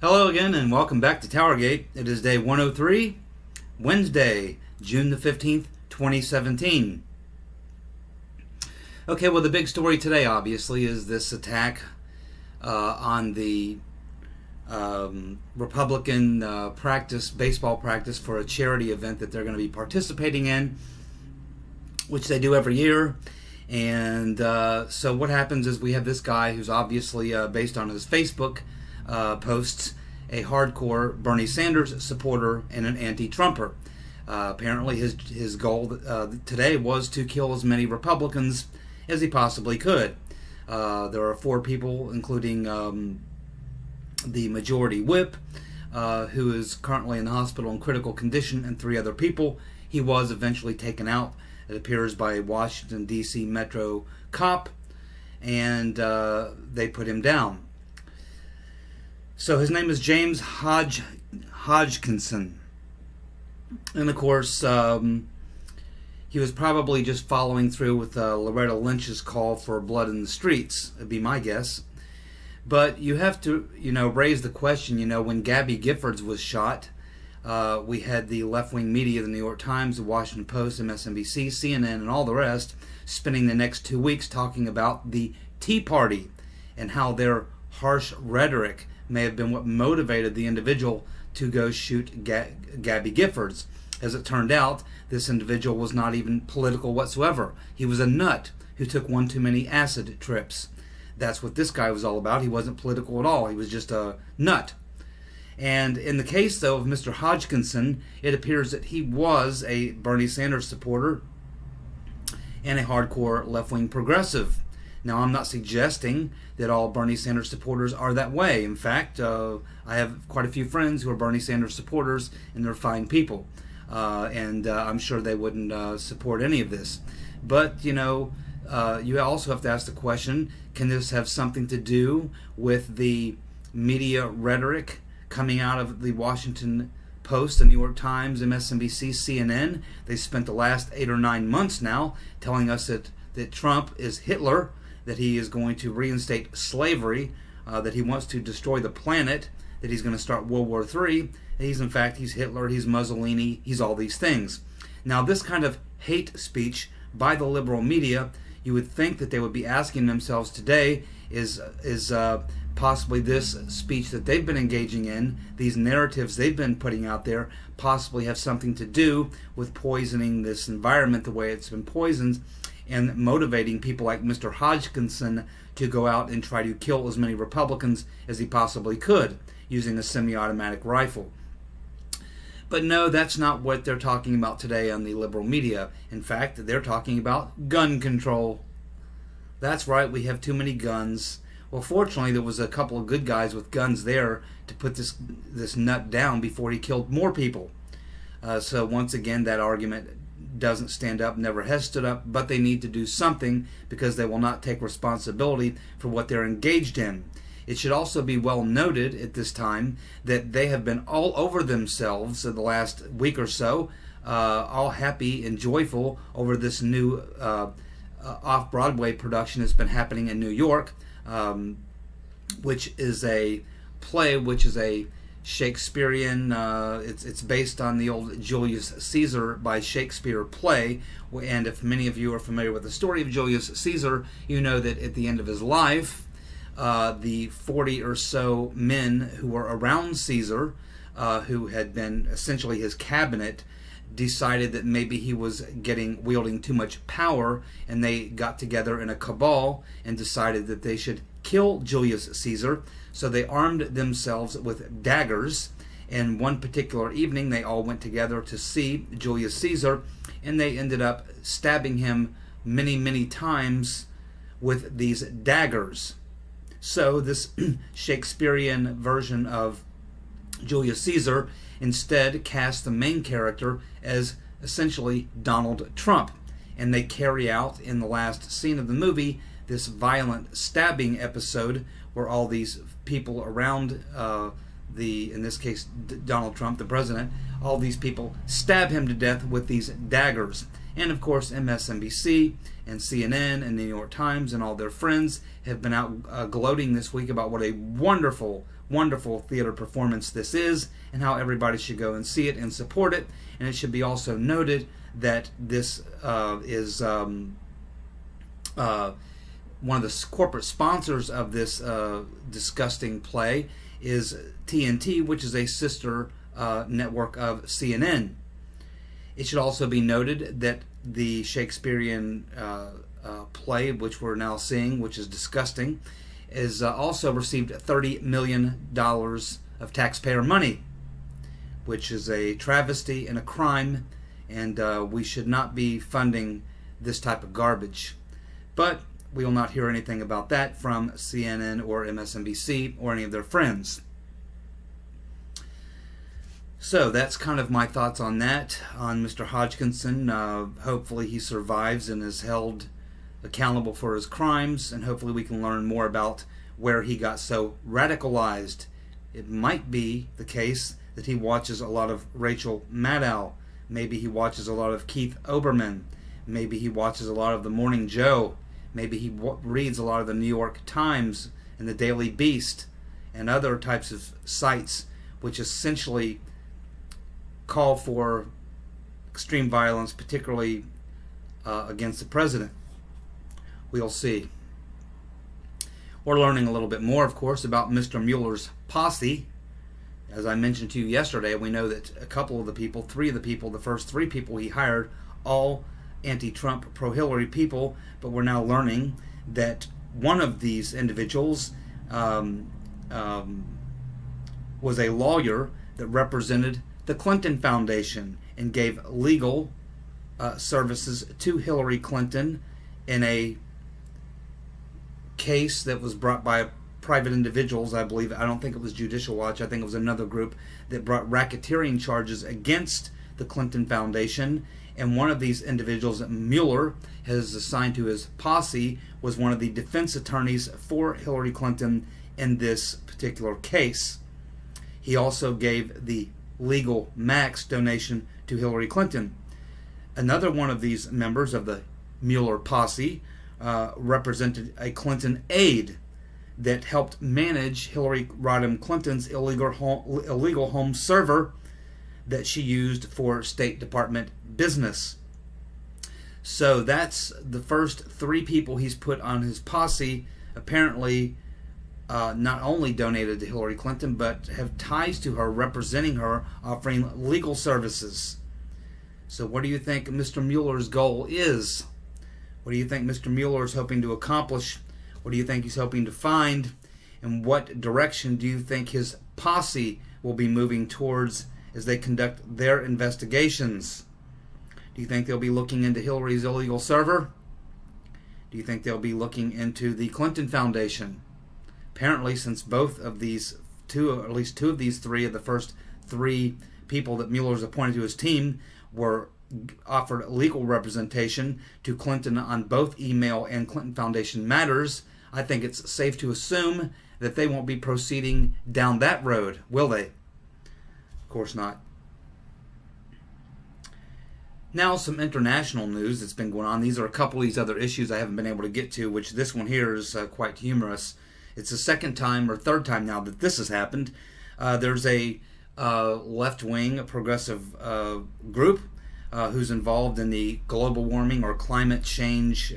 Hello again and welcome back to TowerGate. It is day 103, Wednesday, June the 15th, 2017. Okay, well the big story today obviously is this attack on the Republican baseball practice for a charity event that they're going to be participating in, which they do every year. And so what happens is we have this guy who's obviously, based on his Facebook posts, a hardcore Bernie Sanders supporter and an anti-Trumper. Apparently his goal today was to kill as many Republicans as he possibly could. There are 4 people, including the majority whip, who is currently in the hospital in critical condition, and 3 other people. He was eventually taken out, it appears, by a Washington, D.C. Metro cop, and they put him down. So his name is James Hodgekinson. And of course, he was probably just following through with Loretta Lynch's call for blood in the streets, would be my guess. But you have to, raise the question, when Gabby Giffords was shot, we had the left-wing media, the New York Times, the Washington Post, MSNBC, CNN, and all the rest, spending the next 2 weeks talking about the Tea Party and how their harsh rhetoric may have been what motivated the individual to go shoot Gabby Giffords. As it turned out, this individual was not even political whatsoever. He was a nut who took one too many acid trips. That's what this guy was all about. He wasn't political at all. He was just a nut. And in the case, though, of Mr. Hodgkinson, it appears that he was a Bernie Sanders supporter and a hardcore left-wing progressive. Now, I'm not suggesting that all Bernie Sanders supporters are that way. In fact, I have quite a few friends who are Bernie Sanders supporters, and they're fine people. And I'm sure they wouldn't support any of this. But, you also have to ask the question, can this have something to do with the media rhetoric coming out of the Washington Post, the New York Times, MSNBC, CNN? They spent the last 8 or 9 months now telling us that Trump is Hitler, that he is going to reinstate slavery, that he wants to destroy the planet, that he's going to start World War III. He's Hitler, he's Mussolini, he's all these things. Now, this kind of hate speech by the liberal media, you would think that they would be asking themselves today, is possibly this speech that they've been engaging in, these narratives they've been putting out there, possibly have something to do with poisoning this environment the way it's been poisoned, and motivating people like Mr. Hodgkinson to go out and try to kill as many Republicans as he possibly could using a semi-automatic rifle. But no, that's not what they're talking about today on the liberal media. In fact, they're talking about gun control. That's right, we have too many guns. Well, fortunately, there was a couple of good guys with guns there to put this nut down before he killed more people. So once again, that argument doesn't stand up, never has stood up, but they need to do something because they will not take responsibility for what they're engaged in. It should also be well noted at this time that they have been all over themselves in the last week or so, all happy and joyful over this new off-Broadway production that's been happening in New York, which is a play, which is a Shakespearean, it's based on the old Julius Caesar by Shakespeare play, and if many of you are familiar with the story of Julius Caesar, you know that at the end of his life, the 40 or so men who were around Caesar, who had been essentially his cabinet, decided that maybe he was wielding too much power, and they got together in a cabal and decided that they should kill Julius Caesar. So they armed themselves with daggers, and one particular evening they all went together to see Julius Caesar, and they ended up stabbing him many, many times with these daggers. So this Shakespearean version of Julius Caesar instead cast the main character as essentially Donald Trump, and they carry out in the last scene of the movie this violent stabbing episode where all these people around in this case Donald Trump, the president, all these people stab him to death with these daggers. And of course, MSNBC and CNN and the New York Times and all their friends have been out gloating this week about what a wonderful, wonderful theater performance this is, and how everybody should go and see it and support it. And it should be also noted that this is one of the corporate sponsors of this disgusting play is TNT, which is a sister network of CNN. It should also be noted that the Shakespearean play, which we're now seeing, which is disgusting, is also received $30 million of taxpayer money, which is a travesty and a crime, and we should not be funding this type of garbage. But we will not hear anything about that from CNN or MSNBC or any of their friends. So that's kind of my thoughts on that, on Mr. Hodgekinson. Hopefully he survives and is held accountable for his crimes, and hopefully we can learn more about where he got so radicalized. It might be the case that he watches a lot of Rachel Maddow. Maybe he watches a lot of Keith Olbermann. Maybe he watches a lot of the Morning Joe. Maybe he reads a lot of the New York Times and the Daily Beast and other types of sites which essentially call for extreme violence, particularly against the president. We'll see. We're learning a little bit more, of course, about Mr. Mueller's posse. As I mentioned to you yesterday, we know that a couple of the people, the first three people he hired, all anti-Trump, pro-Hillary people, but we're now learning that one of these individuals was a lawyer that represented the Clinton Foundation and gave legal services to Hillary Clinton in a case that was brought by private individuals, I believe. I don't think it was Judicial Watch. I think it was another group that brought racketeering charges against the Clinton Foundation. And one of these individuals that Mueller has assigned to his posse was one of the defense attorneys for Hillary Clinton in this particular case. He also gave the legal max donation to Hillary Clinton. Another one of these members of the Mueller posse represented a Clinton aide that helped manage Hillary Rodham Clinton's illegal home server that she used for State Department business. So that's the first three people he's put on his posse, apparently not only donated to Hillary Clinton, but have ties to her, representing her, offering legal services. So what do you think Mr. Mueller's goal is? What do you think Mr. Mueller is hoping to accomplish? What do you think he's hoping to find? And what direction do you think his posse will be moving towards as they conduct their investigations? Do you think they'll be looking into Hillary's illegal server? Do you think they'll be looking into the Clinton Foundation? Apparently, since both of these two, or at least two of these three of the first three people that Mueller's appointed to his team were offered legal representation to Clinton on both email and Clinton Foundation matters, I think it's safe to assume that they won't be proceeding down that road, will they? Of course not. Now, some international news that's been going on. These are a couple of these other issues I haven't been able to get to, which this one here is quite humorous. It's the second time or third time now that this has happened. There's a left-wing progressive group who's involved in the global warming or climate change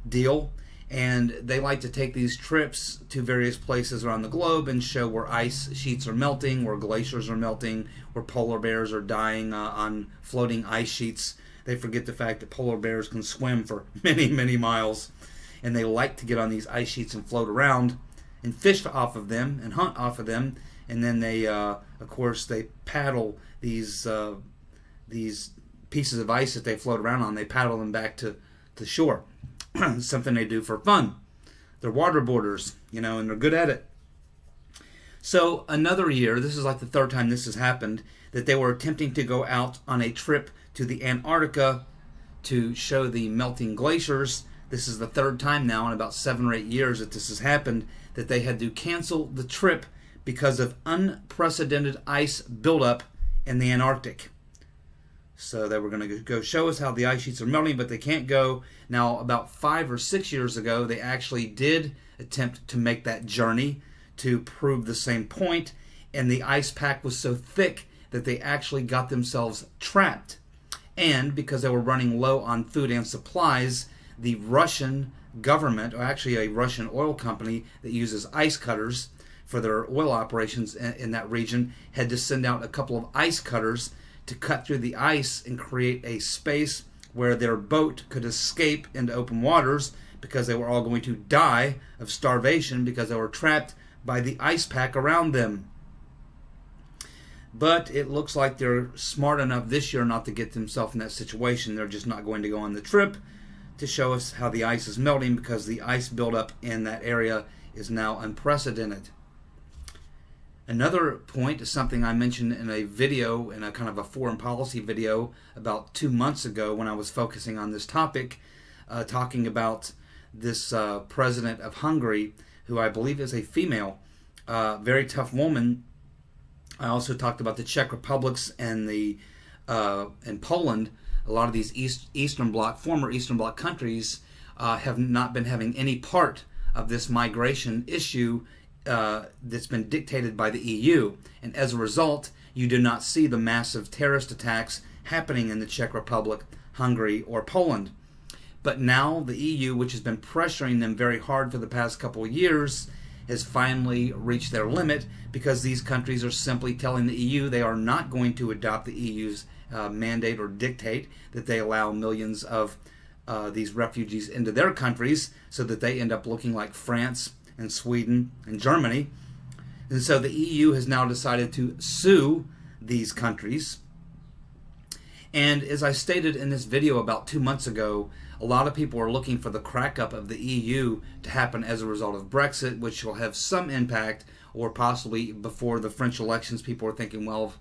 deal. And they like to take these trips to various places around the globe and show where ice sheets are melting, where glaciers are melting, where polar bears are dying on floating ice sheets. They forget the fact that polar bears can swim for many, many miles. And they like to get on these ice sheets and float around and fish off of them and hunt off of them. And then they, of course, they paddle these pieces of ice that they float around on. They paddle them back to shore. Something they do for fun. They're waterboarders, you know, and they're good at it. So another year, this is like the third time this has happened, that they were attempting to go out on a trip to the Antarctica to show the melting glaciers. This is the third time now in about 7 or 8 years that this has happened, that they had to cancel the trip because of unprecedented ice buildup in the Antarctic. So they were going to go show us how the ice sheets are melting, but they can't go. Now, about 5 or 6 years ago, they actually did attempt to make that journey to prove the same point, and the ice pack was so thick that they actually got themselves trapped. And because they were running low on food and supplies, the Russian government, or actually a Russian oil company that uses ice cutters for their oil operations in that region, had to send out a couple of ice cutters to cut through the ice and create a space where their boat could escape into open waters, because they were all going to die of starvation because they were trapped by the ice pack around them. But it looks like they're smart enough this year not to get themselves in that situation. They're just not going to go on the trip to show us how the ice is melting, because the ice buildup in that area is now unprecedented. Another point is something I mentioned in a video, in a kind of a foreign policy video about 2 months ago, when I was focusing on this topic, talking about this president of Hungary, who I believe is a female, very tough woman. I also talked about the Czech Republics and and Poland. A lot of these former Eastern Bloc countries have not been having any part of this migration issue that's been dictated by the EU, and as a result, you do not see the massive terrorist attacks happening in the Czech Republic, Hungary, or Poland. But now the EU, which has been pressuring them very hard for the past couple of years, has finally reached their limit, because these countries are simply telling the EU they are not going to adopt the EU's mandate or dictate that they allow millions of these refugees into their countries, so that they end up looking like France and Sweden and Germany. And so the EU has now decided to sue these countries. And as I stated in this video about 2 months ago, a lot of people are looking for the crack up of the EU to happen as a result of Brexit, which will have some impact, or possibly before the French elections. People are thinking, well,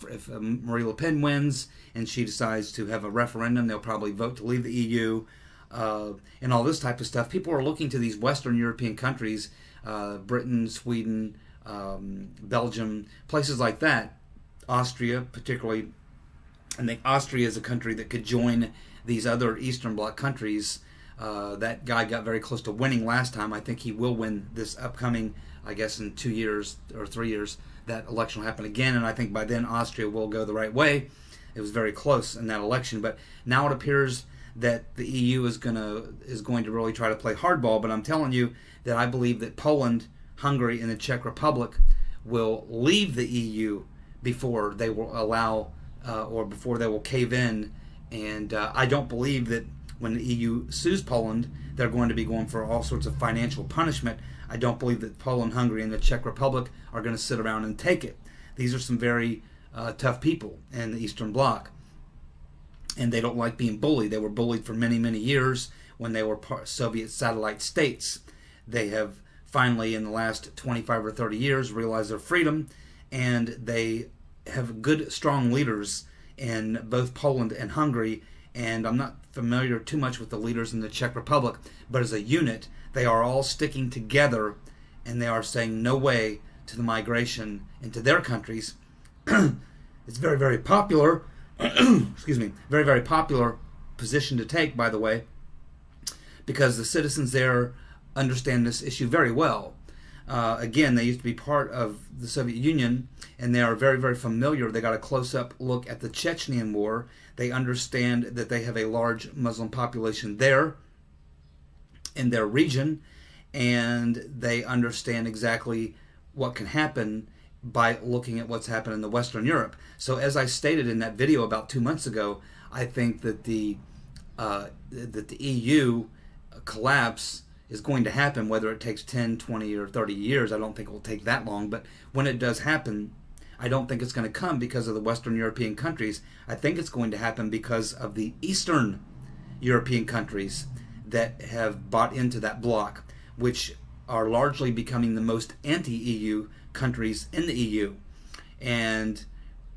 if Marie Le Pen wins and she decides to have a referendum, they'll probably vote to leave the EU. And all this type of stuff. People are looking to these Western European countries, Britain, Sweden, Belgium, places like that, Austria particularly. I think Austria is a country that could join these other Eastern Bloc countries. That guy got very close to winning last time. I think he will win this upcoming, I guess in 2 years or 3 years, that election will happen again, and I think by then Austria will go the right way. It was very close in that election, but now it appears that the EU is going to really try to play hardball. But I'm telling you that I believe that Poland, Hungary, and the Czech Republic will leave the EU before they will allow or before they will cave in. And I don't believe that when the EU sues Poland, they're going to be going for all sorts of financial punishment. I don't believe that Poland, Hungary, and the Czech Republic are going to sit around and take it. These are some very tough people in the Eastern Bloc. And they don't like being bullied. They were bullied for many, many years when they were Soviet satellite states. They have finally, in the last 25 or 30 years, realized their freedom, and they have good, strong leaders in both Poland and Hungary. And I'm not familiar too much with the leaders in the Czech Republic, but as a unit, they are all sticking together, and they are saying no way to the migration into their countries. It's very, very popular. Excuse me, very, very popular position to take, by the way, because the citizens there understand this issue very well. Again, they used to be part of the Soviet Union, and they are very, very familiar. They got a close-up look at the Chechenian War. They understand that they have a large Muslim population there in their region, and they understand exactly what can happen by looking at what's happened in the Western Europe. So as I stated in that video about 2 months ago, I think that the EU collapse is going to happen, whether it takes 10, 20, or 30 years. I don't think it will take that long, but when it does happen, I don't think it's going to come because of the Western European countries. I think it's going to happen because of the Eastern European countries that have bought into that bloc, which are largely becoming the most anti-EU countries in the EU. And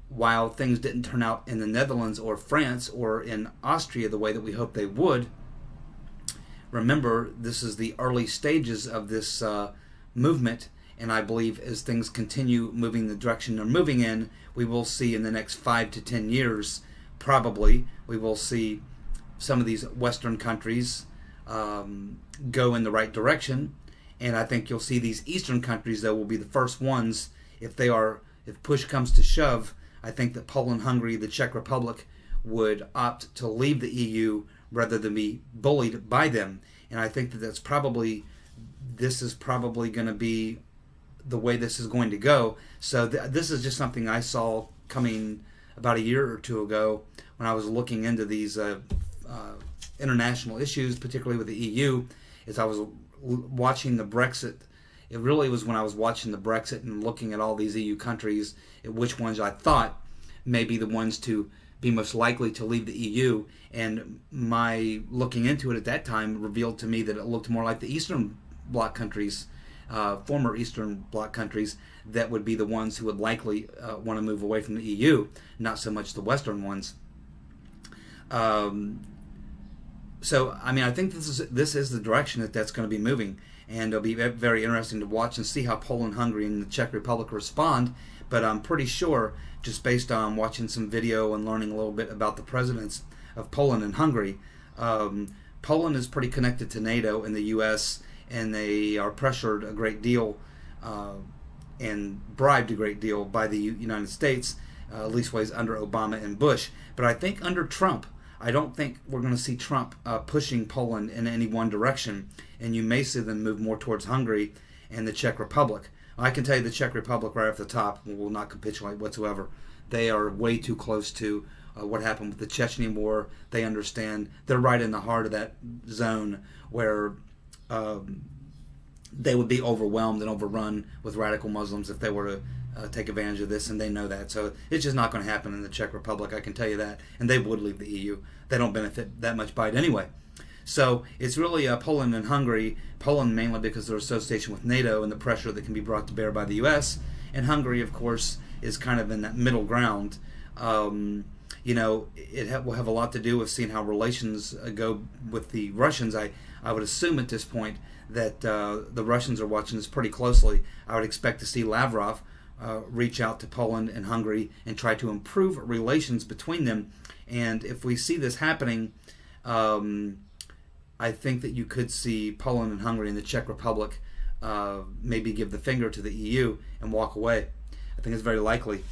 while things didn't turn out in the Netherlands or France or in Austria the way that we hoped they would, remember, this is the early stages of this movement, and I believe as things continue moving the direction they're moving in, we will see in the next 5 to 10 years probably we will see some of these Western countries go in the right direction, and I think you'll see these Eastern countries that will be the first ones if push comes to shove. I think that Poland, Hungary, the Czech Republic would opt to leave the EU rather than be bullied by them, and I think that this is probably going to be the way this is going to go. So this is just something I saw coming about a year or two ago when I was looking into these international issues, particularly with the EU, as I was watching the Brexit. It really was when I was watching the Brexit and looking at all these EU countries, which ones I thought may be the ones to be most likely to leave the EU. And my looking into it at that time revealed to me that it looked more like the Eastern Bloc countries, former Eastern Bloc countries, that would be the ones who would likely want to move away from the EU, not so much the Western ones. So, I mean, I think this is the direction that's going to be moving, and it'll be very interesting to watch and see how Poland, Hungary, and the Czech Republic respond. But I'm pretty sure, just based on watching some video and learning a little bit about the presidents of Poland and Hungary, Poland is pretty connected to NATO and the U.S., and they are pressured a great deal and bribed a great deal by the United States, at least ways under Obama and Bush. But I think under Trump, I don't think we're going to see Trump pushing Poland in any one direction, and you may see them move more towards Hungary and the Czech Republic. I can tell you the Czech Republic right off the top will not capitulate whatsoever. They are way too close to what happened with the Chechen War. They understand. They're right in the heart of that zone where they would be overwhelmed and overrun with radical Muslims if they were to take advantage of this, and they know that. So it's just not going to happen in the Czech Republic, I can tell you that. And they would leave the EU. They don't benefit that much by it anyway. So it's really Poland and Hungary. Poland mainly because of their association with NATO and the pressure that can be brought to bear by the U.S. And Hungary, of course, is kind of in that middle ground. You know, will have a lot to do with seeing how relations go with the Russians. I would assume at this point that the Russians are watching this pretty closely. I would expect to see Lavrov reach out to Poland and Hungary and try to improve relations between them. And if we see this happening, I think that you could see Poland and Hungary and the Czech Republic maybe give the finger to the EU and walk away. I think it's very likely.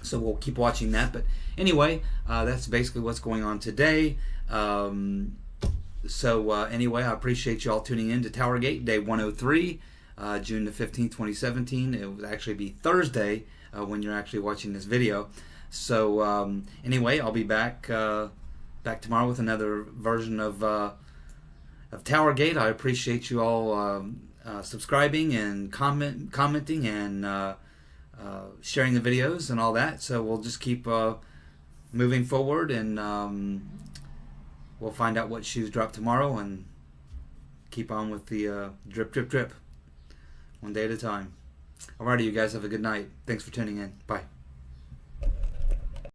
So we'll keep watching that. But anyway, that's basically what's going on today. Anyway, I appreciate you all tuning in to TowerGate, day 103, June the 15th, 2017. It would actually be Thursday when you're actually watching this video. So anyway, I'll be back tomorrow with another version of TowerGate. I appreciate you all subscribing and commenting and sharing the videos and all that. So we'll just keep moving forward, and we'll find out what shoes drop tomorrow and keep on with the drip, drip, drip, one day at a time. Alrighty, you guys have a good night. Thanks for tuning in. Bye.